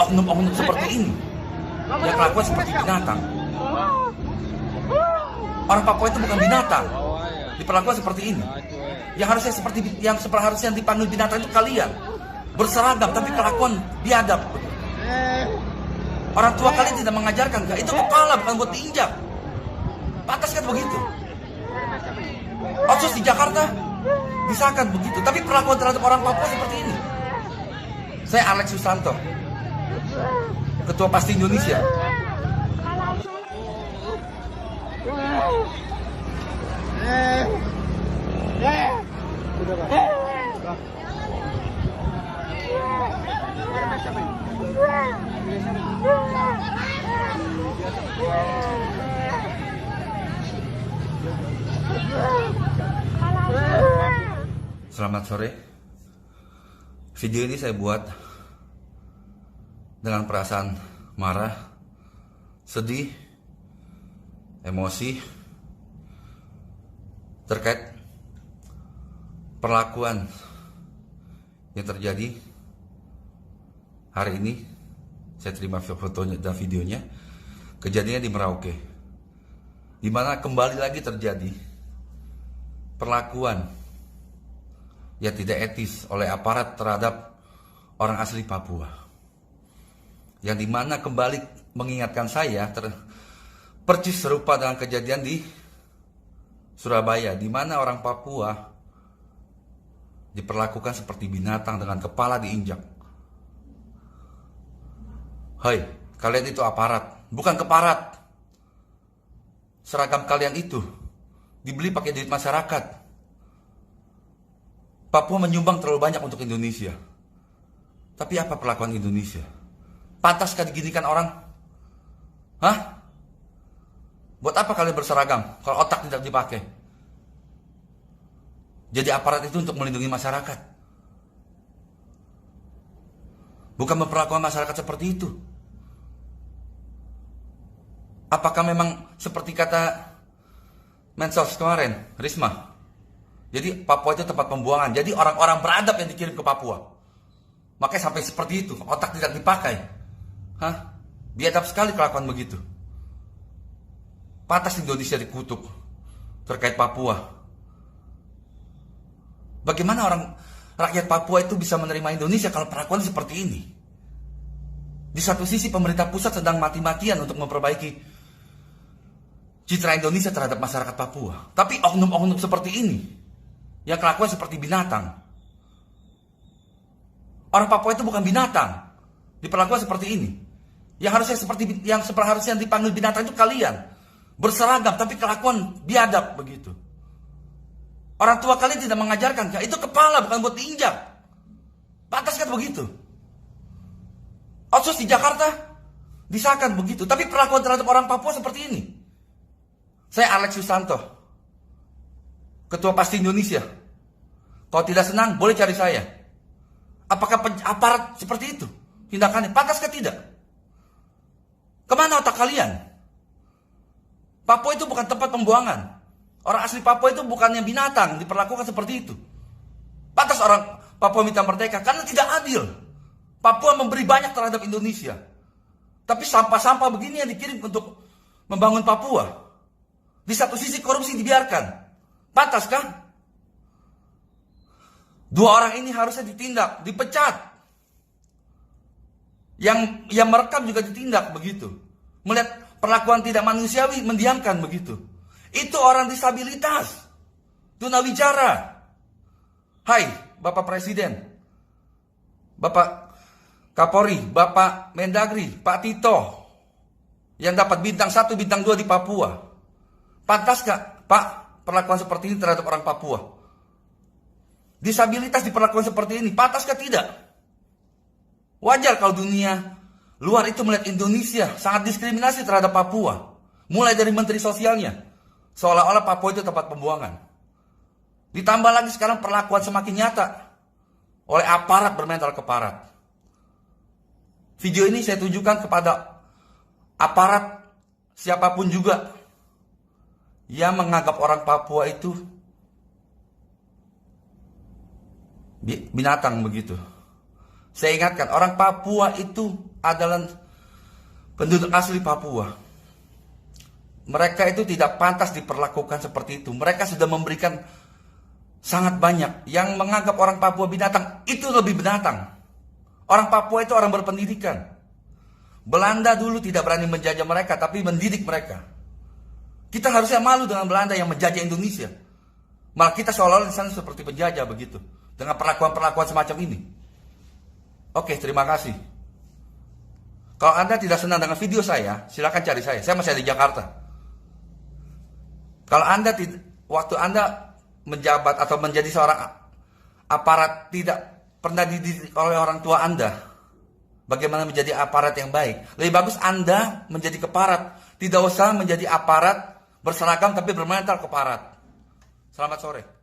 oknum-oknum seperti ini yang kelakuan seperti binatang. Orang Papua itu bukan binatang, diperlakukan seperti ini. Yang seharusnya dipanggil binatang itu kalian, berseragam tapi kelakuan biadab. Orang tua kalian tidak mengajarkan, gak? Itu kepala bukan buat diinjak. Pantas kan begitu? Otsus di Jakarta disahkan begitu, tapi perlakuan terhadap orang Papua seperti ini. Saya Alex Susanto, Ketua Pasti Indonesia. Selamat sore. Video ini saya buat dengan perasaan marah, sedih, emosi terkait perlakuan yang terjadi hari ini. Saya terima fotonya dan videonya. Kejadiannya di Merauke, di mana kembali lagi terjadi perlakuan yang tidak etis oleh aparat terhadap orang asli Papua, yang dimana kembali mengingatkan saya persis serupa dengan kejadian di Surabaya, di mana orang Papua diperlakukan seperti binatang dengan kepala diinjak. Hai, kalian itu aparat, bukan keparat. Seragam kalian itu dibeli pakai duit masyarakat. Papua menyumbang terlalu banyak untuk Indonesia. Tapi apa perlakuan Indonesia? Pantaskah diginikan orang? Hah? Buat apa kalian berseragam kalau otak tidak dipakai? Jadi aparat itu untuk melindungi masyarakat, bukan memperlakukan masyarakat seperti itu. Apakah memang seperti kata Mensos kemarin, Risma, jadi Papua itu tempat pembuangan, jadi orang-orang beradab yang dikirim ke Papua? Makanya sampai seperti itu, otak tidak dipakai. Hah? Biadab sekali kelakuan begitu. Pantas Indonesia dikutuk terkait Papua. Bagaimana rakyat Papua itu bisa menerima Indonesia kalau perlakuan seperti ini? Di satu sisi pemerintah pusat sedang mati-matian untuk memperbaiki citra Indonesia terhadap masyarakat Papua, tapi oknum-oknum seperti ini yang kelakuan seperti binatang. Orang Papua itu bukan binatang, diperlakukan seperti ini. Yang seharusnya dipanggil binatang itu kalian, berseragam tapi kelakuan biadab begitu. Orang tua kalian tidak mengajarkan, itu kepala bukan buat diinjak. Pantas kan begitu? Otsus di Jakarta disahkan begitu, tapi perlakuan terhadap orang Papua seperti ini. Saya Alex Susanto, Ketua Pasti Indonesia. Kalau tidak senang, boleh cari saya. Apakah aparat seperti itu tindakannya? Pantaskah tidak? Kemana otak kalian? Papua itu bukan tempat pembuangan. Orang asli Papua itu bukannya binatang, diperlakukan seperti itu. Pantas orang Papua minta merdeka karena tidak adil. Papua memberi banyak terhadap Indonesia, tapi sampah-sampah begini yang dikirim untuk membangun Papua. Di satu sisi korupsi dibiarkan. Pantas kan? Dua orang ini harusnya ditindak, dipecat. Yang merekam juga ditindak begitu. Melihat perlakuan tidak manusiawi, mendiamkan begitu. Itu orang disabilitas, tunawicara. Hai, Bapak Presiden, Bapak Kapolri, Bapak Mendagri, Pak Tito, yang dapat bintang 1, bintang 2 di Papua. Pantaskah, Pak, perlakuan seperti ini terhadap orang Papua? Disabilitas diperlakukan seperti ini, pantaskah tidak? Wajar kalau dunia luar itu melihat Indonesia sangat diskriminasi terhadap Papua. Mulai dari menteri sosialnya, seolah-olah Papua itu tempat pembuangan. Ditambah lagi sekarang perlakuan semakin nyata oleh aparat bermental keparat. Video ini saya tujukan kepada aparat siapapun juga yang menganggap orang Papua itu binatang begitu. Saya ingatkan, orang Papua itu adalah penduduk asli Papua. Mereka itu tidak pantas diperlakukan seperti itu. Mereka sudah memberikan sangat banyak. Yang menganggap orang Papua binatang, itu lebih binatang. Orang Papua itu orang berpendidikan. Belanda dulu tidak berani menjajah mereka, tapi mendidik mereka. Kita harusnya malu dengan Belanda yang menjajah Indonesia. Malah kita seolah-olah di sana seperti penjajah begitu. Dengan perlakuan-perlakuan semacam ini. Oke, terima kasih. Kalau Anda tidak senang dengan video saya, silakan cari saya. Saya masih ada di Jakarta. Kalau Anda waktu Anda menjabat atau menjadi seorang aparat tidak pernah dididik oleh orang tua Anda, bagaimana menjadi aparat yang baik. Lebih bagus Anda menjadi keparat. Tidak usah menjadi aparat berseragam tapi bermental keparat. Selamat sore.